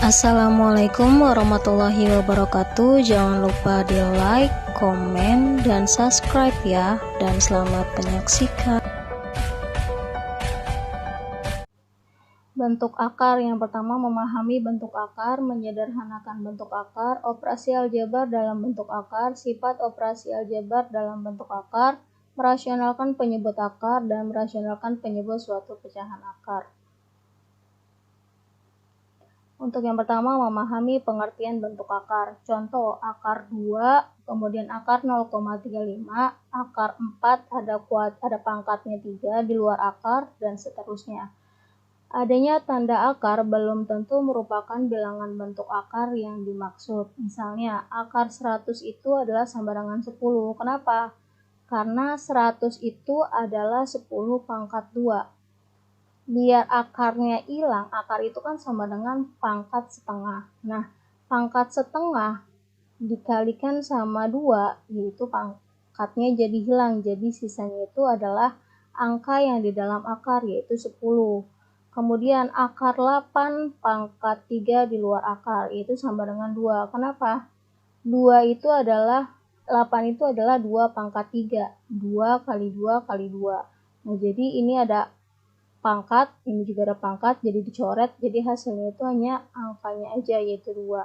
Assalamualaikum warahmatullahi wabarakatuh. Jangan lupa di like, komen, dan subscribe ya. Dan selamat menyaksikan. Bentuk akar. Yang pertama, memahami bentuk akar, menyederhanakan bentuk akar, operasi aljabar dalam bentuk akar, sifat operasi aljabar dalam bentuk akar, merasionalkan penyebut akar, dan merasionalkan penyebut suatu pecahan akar. Untuk yang pertama, memahami pengertian bentuk akar. Contoh, akar 2, kemudian akar 0,35, akar 4 ada pangkatnya 3 di luar akar, dan seterusnya. Adanya tanda akar belum tentu merupakan bilangan bentuk akar yang dimaksud. Misalnya, akar 100 itu adalah sama dengan 10. Kenapa? Karena 100 itu adalah 10 pangkat 2. Biar akarnya hilang, akar itu kan sama dengan pangkat setengah. Nah, pangkat setengah dikalikan sama 2, yaitu pangkatnya jadi hilang. Jadi sisanya itu adalah angka yang di dalam akar, yaitu 10. Kemudian akar 8 pangkat 3 di luar akar, yaitu sama dengan 2. Kenapa? 8 itu adalah 2 pangkat 3. 2 kali 2 kali 2. Nah, jadi ini ada pangkat, ini juga ada pangkat, jadi dicoret, jadi hasilnya itu hanya angkanya aja, yaitu 2.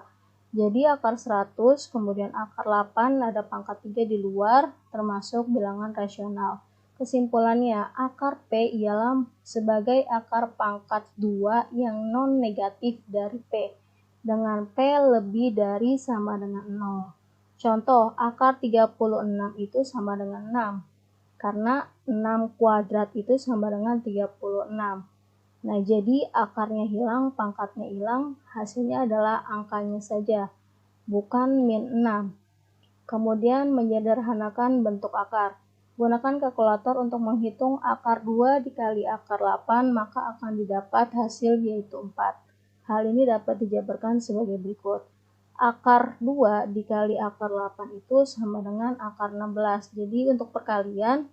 Jadi akar 100, kemudian akar 8 ada pangkat 3 di luar, termasuk bilangan rasional. Kesimpulannya, akar P ialah sebagai akar pangkat 2 yang non-negatif dari P, dengan P lebih dari sama dengan 0. Contoh, akar 36 itu sama dengan 6. Karena 6 kuadrat itu sama dengan 36. Nah, jadi akarnya hilang, pangkatnya hilang, hasilnya adalah angkanya saja, bukan min 6. Kemudian menyederhanakan bentuk akar. Gunakan kalkulator untuk menghitung akar 2 dikali akar 8, maka akan didapat hasil yaitu 4. Hal ini dapat dijabarkan sebagai berikut. Akar 2 dikali akar 8 itu sama dengan akar 16. Jadi untuk perkalian,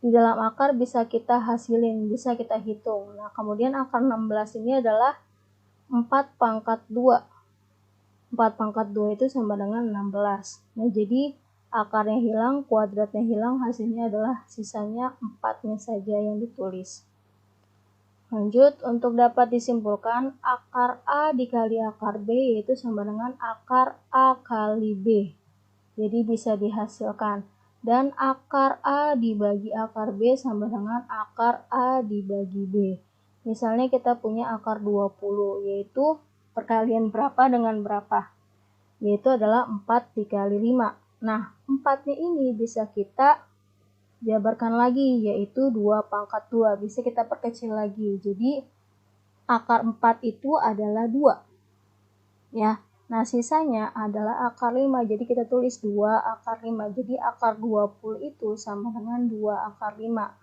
di dalam akar bisa kita hasilin, bisa kita hitung. Nah, kemudian akar 16 ini adalah 4 pangkat 2. 4 pangkat 2 itu sama dengan 16. Nah, jadi akarnya hilang, kuadratnya hilang, hasilnya adalah sisanya 4-nya saja yang ditulis. Lanjut, untuk dapat disimpulkan, akar A dikali akar B yaitu sama dengan akar A kali B. Jadi bisa dihasilkan. Dan akar A dibagi akar B sama dengan akar A dibagi B. Misalnya kita punya akar 20, yaitu perkalian berapa dengan berapa? Yaitu adalah 4 dikali 5. Nah, 4-nya ini bisa kita jabarkan lagi, yaitu 2 pangkat 2. Bisa kita perkecil lagi. Jadi, akar 4 itu adalah 2. Ya. Nah, sisanya adalah akar 5. Jadi, kita tulis 2 akar 5. Jadi, akar 20 itu sama dengan 2 akar 5.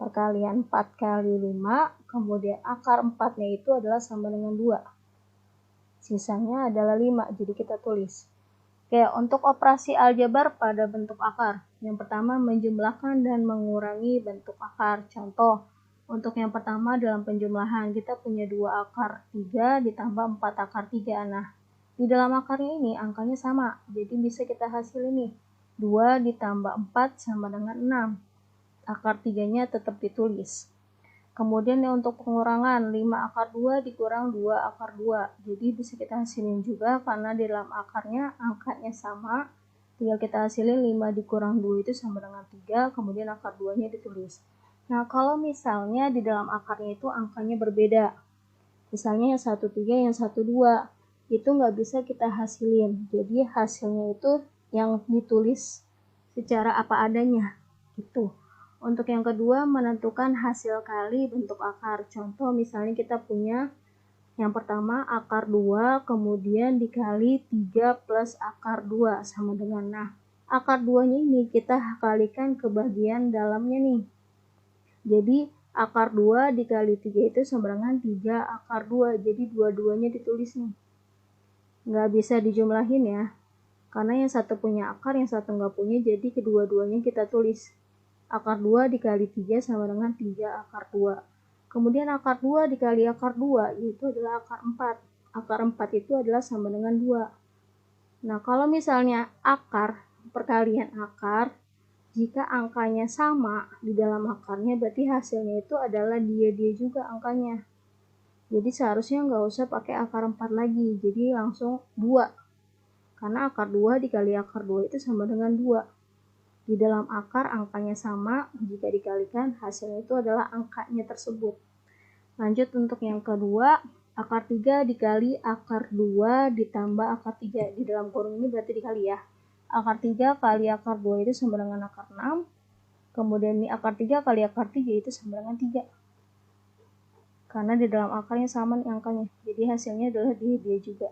Perkalian 4 kali 5, kemudian akar 4-nya itu adalah sama dengan 2. Sisanya adalah 5. Jadi, kita tulis. Oke, untuk operasi aljabar pada bentuk akar. Yang pertama, menjumlahkan dan mengurangi bentuk akar. Contoh, untuk yang pertama dalam penjumlahan, kita punya 2 akar 3 ditambah 4 akar 3. Nah, di dalam akarnya ini angkanya sama. Jadi bisa kita hasilin nih. 2 ditambah 4 sama dengan 6. Akar 3-nya tetap ditulis. Kemudian untuk pengurangan, 5 akar 2 dikurang 2 akar 2. Jadi bisa kita hasilin juga karena di dalam akarnya angkanya sama. Tinggal kita hasilin 5 dikurang 2 itu sama dengan 3, kemudian akar 2-nya ditulis. Nah, kalau misalnya di dalam akarnya itu angkanya berbeda. Misalnya yang 13, yang 12, itu nggak bisa kita hasilin. Jadi hasilnya itu yang ditulis secara apa adanya. Gitu. Untuk yang kedua, menentukan hasil kali bentuk akar. Contoh, misalnya kita punya yang pertama akar 2, kemudian dikali 3 plus akar 2 sama dengan. Nah, akar 2-nya ini kita kalikan ke bagian dalamnya nih. Jadi, akar 2 dikali 3 itu sama dengan 3 akar 2. Jadi, dua-duanya ditulis nih. Nggak bisa dijumlahin ya. Karena yang satu punya akar, yang satu nggak punya, jadi kedua-duanya kita tulis. Akar 2 dikali 3 sama dengan 3 akar 2. Kemudian akar 2 dikali akar 2, yaitu adalah akar 4. akar 4 itu adalah sama dengan 2. Nah, kalau misalnya akar, perkalian akar, jika angkanya sama di dalam akarnya, berarti hasilnya itu adalah dia juga angkanya. Jadi seharusnya nggak usah pakai akar 4 lagi, jadi langsung 2. Karena akar 2 dikali akar 2 itu sama dengan 2. Di dalam akar angkanya sama, jika dikalikan hasilnya itu adalah angkanya tersebut. Lanjut untuk yang kedua, akar 3 dikali akar 2 ditambah akar 3. Di dalam kurung ini berarti dikali ya. Akar 3 kali akar 2 itu sama dengan akar 6. Kemudian ini akar 3 kali akar 3 itu sama dengan 3. Karena di dalam akarnya sama nih angkanya. Jadi hasilnya adalah dia juga.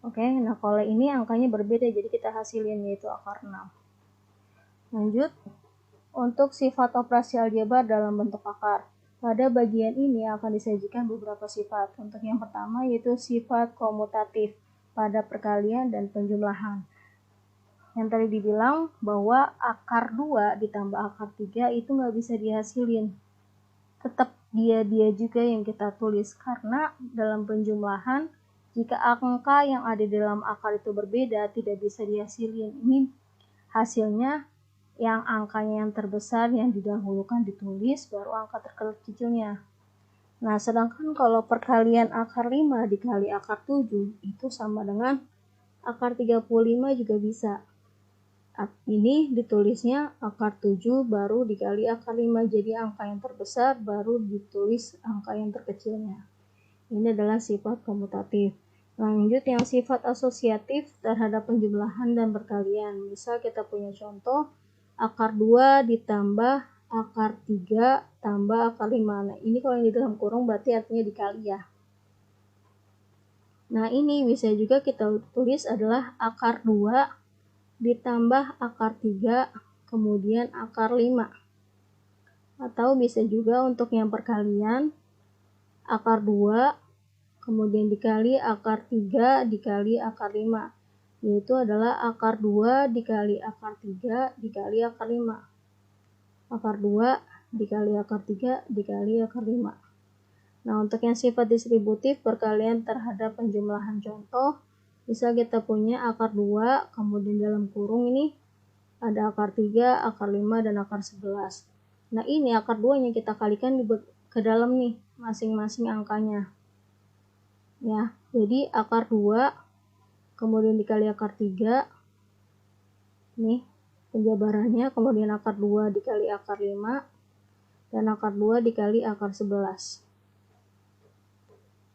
Oke, nah kalau ini angkanya berbeda, jadi kita hasilin yaitu akar 6. Lanjut, untuk sifat operasi aljabar dalam bentuk akar. Pada bagian ini akan disajikan beberapa sifat. Untuk yang pertama yaitu sifat komutatif pada perkalian dan penjumlahan. Yang tadi dibilang bahwa akar 2 ditambah akar 3 itu nggak bisa dihasilin. Tetap dia juga yang kita tulis, karena dalam penjumlahan jika angka yang ada di dalam akar itu berbeda tidak bisa dihasilin. Ini hasilnya yang angkanya yang terbesar yang didahulukan ditulis, baru angka terkecilnya. Nah, sedangkan kalau perkalian akar 5 dikali akar 7 itu sama dengan akar 35 juga bisa. Ini ditulisnya akar 7 baru dikali akar 5, jadi angka yang terbesar baru ditulis angka yang terkecilnya. Ini adalah sifat komutatif. Lanjut yang sifat asosiatif terhadap penjumlahan dan perkalian. Misal kita punya contoh akar 2 ditambah akar 3 tambah akar 5. Nah, ini kalau yang di dalam kurung berarti artinya dikali ya. Nah, ini bisa juga kita tulis adalah akar 2 ditambah akar 3 kemudian akar 5. Atau bisa juga untuk yang perkalian akar 2 kemudian dikali akar 3 dikali akar 5. Yaitu adalah akar 2 dikali akar 3 dikali akar 5. Akar 2 dikali akar 3 dikali akar 5. Nah, untuk yang sifat distributif perkalian terhadap penjumlahan contoh, bisa kita punya akar 2, kemudian dalam kurung ini ada akar 3, akar 5, dan akar 11. Nah, ini akar 2-nya kita kalikan ke dalam nih, masing-masing angkanya. Ya, jadi akar 2 kemudian dikali akar 3 nih penjabarannya, kemudian akar 2 dikali akar 5 dan akar 2 dikali akar 11.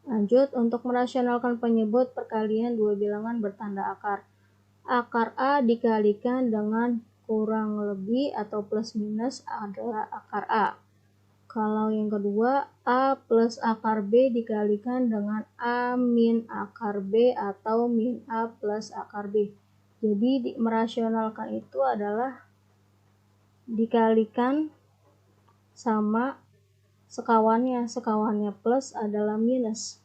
Lanjut, untuk merasionalkan penyebut perkalian dua bilangan bertanda akar. Akar A dikalikan dengan kurang lebih atau plus minus adalah akar A. Kalau yang kedua, A plus akar B dikalikan dengan A min akar B atau min A plus akar B. Jadi merasionalkan itu adalah dikalikan sama sekawannya plus adalah minus.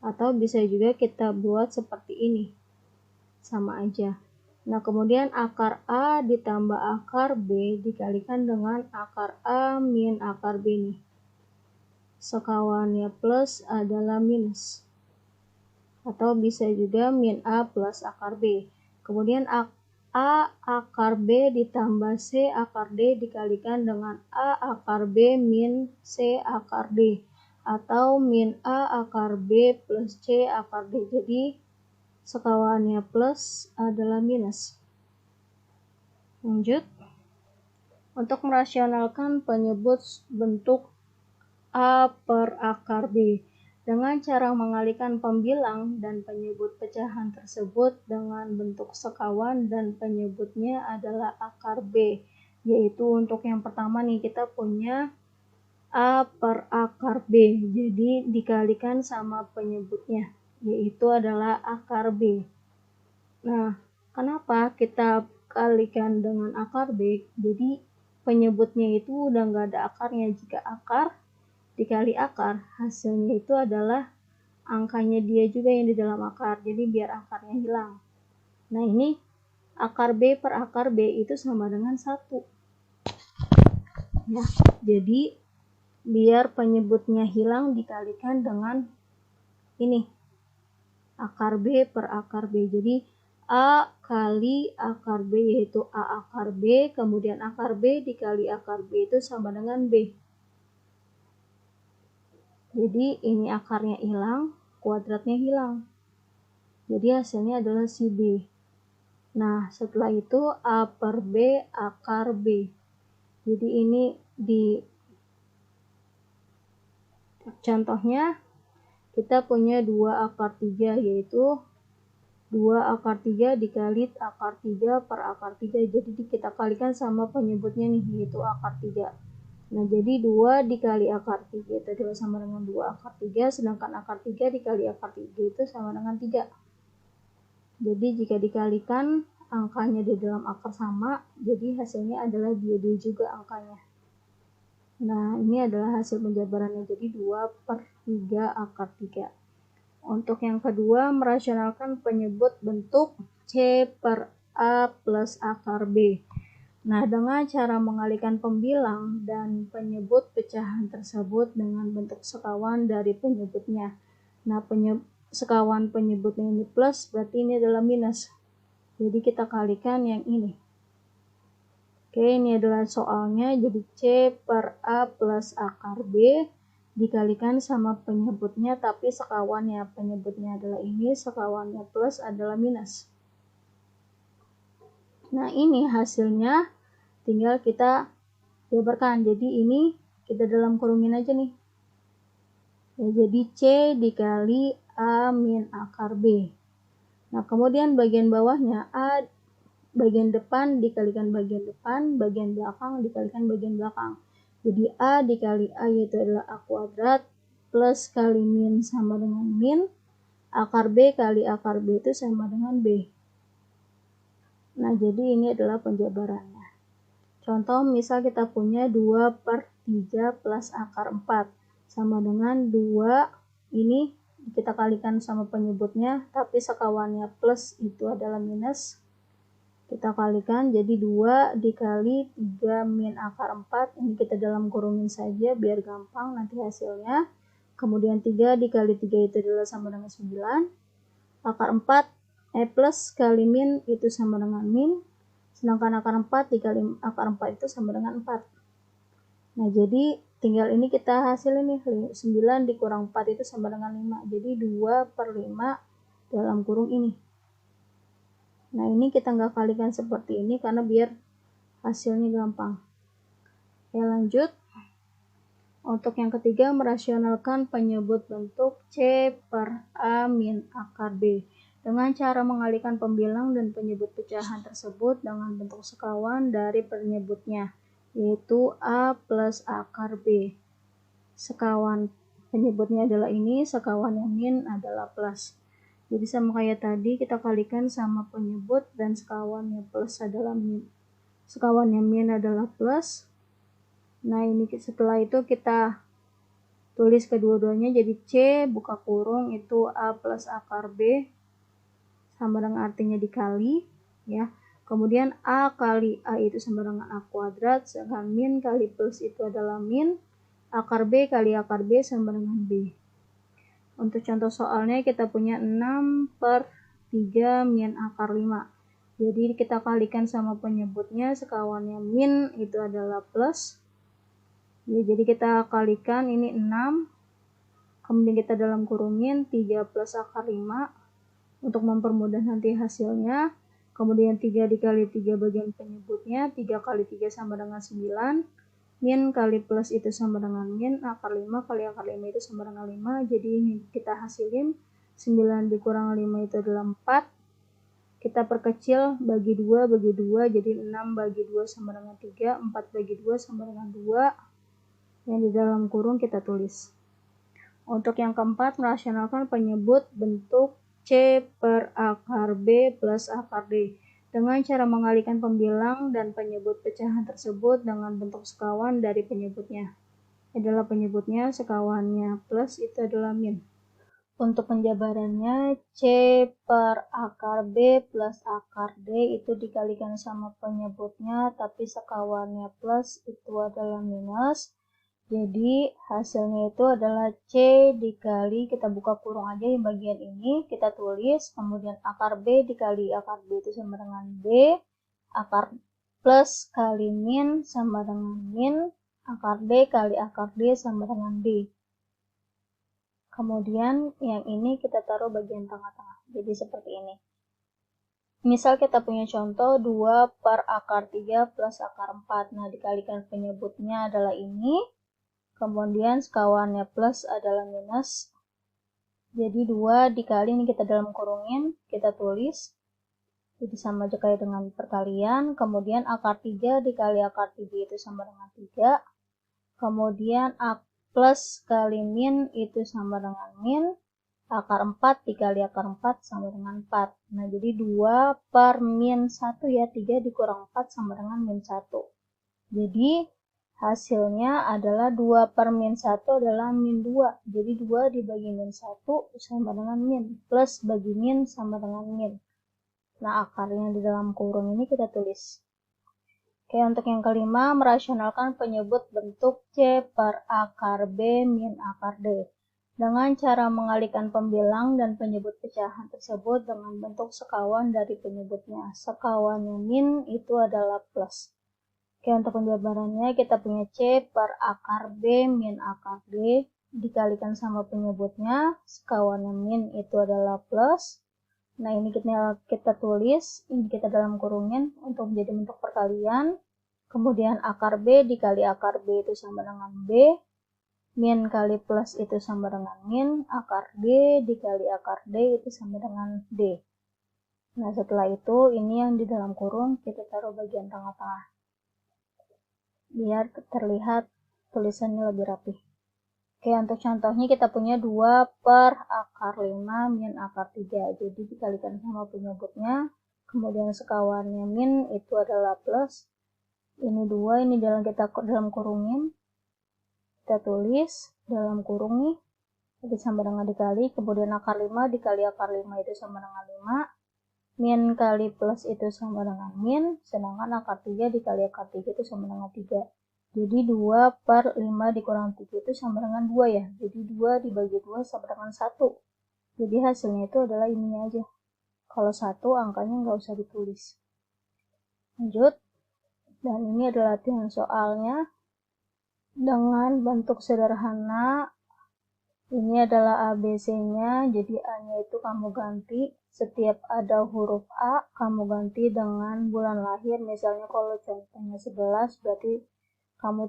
Atau bisa juga kita buat seperti ini, sama aja. Nah, kemudian akar A ditambah akar B dikalikan dengan akar A min akar B nih. Sekawannya plus adalah minus. Atau bisa juga min A plus akar B. Kemudian A akar B ditambah C akar D dikalikan dengan A akar B min C akar D. Atau min A akar B plus C akar D. Jadi sekawannya plus adalah minus. Lanjut, untuk merasionalkan penyebut bentuk A per akar B dengan cara mengalihkan pembilang dan penyebut pecahan tersebut dengan bentuk sekawan dan penyebutnya adalah akar B. Yaitu untuk yang pertama nih kita punya A per akar B, jadi dikalikan sama penyebutnya, yaitu adalah akar B. Nah, kenapa kita kalikan dengan akar B? Jadi penyebutnya itu udah nggak ada akarnya. Jika akar dikali akar, hasilnya itu adalah angkanya dia juga yang di dalam akar, jadi biar akarnya hilang. Nah, ini akar B per akar B itu sama dengan 1. Ya, jadi biar penyebutnya hilang dikalikan dengan ini akar B per akar B. Jadi A kali akar B yaitu A akar B, kemudian akar B dikali akar B itu sama dengan B. Jadi ini akarnya hilang, kuadratnya hilang. Jadi hasilnya adalah si B. Nah, setelah itu A per B akar B. Jadi ini di contohnya kita punya 2 akar 3 yaitu 2 akar 3 dikali akar 3 per akar 3. Jadi kita kalikan sama penyebutnya nih yaitu akar 3. Nah, jadi 2 dikali akar 3 itu adalah sama dengan 2 akar 3, sedangkan akar 3 dikali akar 3 itu sama dengan 3. Jadi jika dikalikan angkanya di dalam akar sama, jadi hasilnya adalah dia juga angkanya. Nah, ini adalah hasil penjabarannya, jadi 2 per 3 akar 3. Untuk yang kedua, merasionalkan penyebut bentuk C per A plus akar B. Nah, dengan cara mengalihkan pembilang dan penyebut pecahan tersebut dengan bentuk sekawan dari penyebutnya. Nah, sekawan penyebutnya ini plus, berarti ini adalah minus. Jadi kita kalikan yang ini. Oke, ini adalah soalnya, jadi C per A plus akar B dikalikan sama penyebutnya, tapi sekawannya. Penyebutnya adalah ini, sekawannya plus adalah minus. Nah, ini hasilnya tinggal kita jabarkan. Jadi ini kita dalam kurungin aja nih. Ya, jadi C dikali A min akar B. Nah, kemudian bagian bawahnya A bagian depan dikalikan bagian depan, bagian belakang dikalikan bagian belakang. Jadi A dikali A yaitu adalah A kuadrat plus kali min sama dengan min, akar B kali akar B itu sama dengan B. Nah, jadi ini adalah penjabarannya. Contoh misal kita punya 2 per 3 plus akar 4 sama dengan 2, ini kita kalikan sama penyebutnya, tapi sekawannya plus itu adalah minus. Kita kalikan jadi 2 dikali 3 min akar 4, ini kita dalam kurungin saja biar gampang nanti hasilnya. Kemudian 3 dikali 3 itu adalah sama dengan 9. Akar 4 plus kali min itu sama dengan min. Sedangkan akar 4 dikali akar 4 itu sama dengan 4. Nah, jadi tinggal ini kita hasilin nih, 9 dikurang 4 itu sama dengan 5. Jadi 2 per 5 dalam kurung ini. Nah, ini kita nggak kalikan seperti ini karena biar hasilnya gampang. Ya, lanjut. Untuk yang ketiga, merasionalkan penyebut bentuk C per A min akar B. Dengan cara mengalihkan pembilang dan penyebut pecahan tersebut dengan bentuk sekawan dari penyebutnya, yaitu A plus akar B. Sekawan penyebutnya adalah ini, sekawan yang min adalah plus. Jadi sama kayak tadi, kita kalikan sama penyebut dan sekawannya plus adalah min. Sekawannya min adalah plus. Nah, ini setelah itu kita tulis kedua-duanya jadi C buka kurung itu A plus akar B sama dengan artinya dikali, ya. Kemudian A kali A itu sama dengan A kuadrat, sedangkan min kali plus itu adalah min, akar B kali akar B sama dengan B. Untuk contoh soalnya kita punya 6 per 3 min akar 5. Jadi kita kalikan sama penyebutnya, sekawannya min itu adalah plus. Ya, jadi kita kalikan ini 6, kemudian kita dalam kurungin 3 plus akar 5 untuk mempermudah nanti hasilnya. Kemudian 3 dikali 3 bagian penyebutnya, 3 kali 3 sama dengan 9. Min kali plus itu sama dengan min, akar 5 kali akar 5 itu sama dengan 5. Jadi ini kita hasilin 9 dikurang 5 itu adalah 4. Kita perkecil bagi 2 bagi 2, jadi 6 bagi 2 sama dengan 3, 4 bagi 2 sama dengan 2. Yang di dalam kurung kita tulis. Untuk yang keempat, merasionalkan penyebut bentuk C per akar B plus akar D. Dengan cara mengalihkan pembilang dan penyebut pecahan tersebut dengan bentuk sekawan dari penyebutnya. Adalah penyebutnya, sekawannya plus itu adalah min. Untuk penjabarannya, C per akar B plus akar D itu dikalikan sama penyebutnya, tapi sekawannya plus itu adalah minus. Jadi hasilnya itu adalah C dikali, kita buka kurung aja yang bagian ini, kita tulis, kemudian akar B dikali akar B itu sama dengan B, akar plus kali min sama dengan min, akar D kali akar D sama dengan D. Kemudian yang ini kita taruh bagian tengah-tengah, jadi seperti ini. Misal kita punya contoh 2 per akar 3 plus akar 4, nah dikalikan penyebutnya adalah ini, kemudian sekawannya plus adalah minus. Jadi 2 dikali ini kita dalam kurungin, kita tulis. Jadi sama aja kayak dengan perkalian. Kemudian akar 3 dikali akar 3 itu sama dengan 3. Kemudian plus kali min itu sama dengan min. Akar 4 dikali akar 4 sama dengan 4. Nah jadi 2 per min 1 ya, 3 dikurang 4 sama dengan min 1. Jadi hasilnya adalah 2 per min 1 adalah min 2. Jadi 2 dibagi min 1 sama dengan min. Plus bagi min sama dengan min. Nah, akarnya di dalam kurung ini kita tulis. Oke, untuk yang kelima, merasionalkan penyebut bentuk C per akar B min akar D. Dengan cara mengalihkan pembilang dan penyebut pecahan tersebut dengan bentuk sekawan dari penyebutnya. Sekawannya min itu adalah plus. Oke, untuk penjabarannya kita punya C per akar B min akar D dikalikan sama penyebutnya, sekawannya min itu adalah plus. Nah ini kita tulis, ini kita dalam kurungin untuk menjadi bentuk perkalian. Kemudian akar B dikali akar B itu sama dengan B, min kali plus itu sama dengan min, akar D dikali akar D itu sama dengan D. Nah setelah itu ini yang di dalam kurung kita taruh bagian tengah-tengah, biar terlihat tulisannya lebih rapi. Oke, untuk contohnya kita punya 2 per akar 5 min akar 3. Jadi dikalikan sama penyebutnya, kemudian sekawannya min itu adalah plus. Ini 2, ini kita dalam kurungin. Kita tulis dalam kurung nih, jadi sama dengan dikali, kemudian akar 5 dikali akar 5 itu sama dengan 5. Min kali plus itu sama dengan min, sedangkan akar 3 dikali akar 3 itu sama dengan 3. Jadi 2 per 5 dikurang 3 itu sama dengan 2 ya. Jadi 2 dibagi 2 sama dengan 1. Jadi hasilnya itu adalah ini aja. Kalau 1 angkanya nggak usah ditulis. Lanjut. Dan ini adalah latihan soalnya. Dengan bentuk sederhana. Ini adalah ABC-nya. Jadi A-nya itu kamu ganti. Setiap ada huruf A, kamu ganti dengan bulan lahir. Misalnya kalau contohnya 11, berarti kamu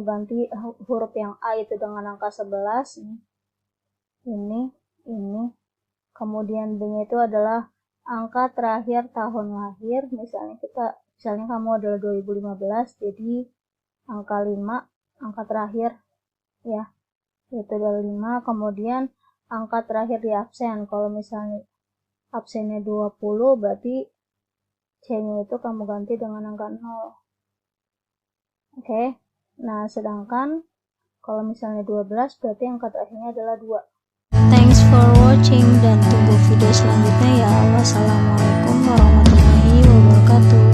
ganti huruf yang A itu dengan angka 11. Ini. Kemudian B-nya itu adalah angka terakhir tahun lahir. Misalnya kamu adalah 2015, jadi angka 5, angka terakhir ya. Itu adalah 5. Kemudian angka terakhir di absen. Kalau misalnya absennya 20, berarti C-nya itu kamu ganti dengan angka 0. Oke. Nah, sedangkan kalau misalnya 12, berarti angka terakhirnya adalah 2. Thanks for watching dan tunggu video selanjutnya ya. Wassalamualaikum warahmatullahi wabarakatuh.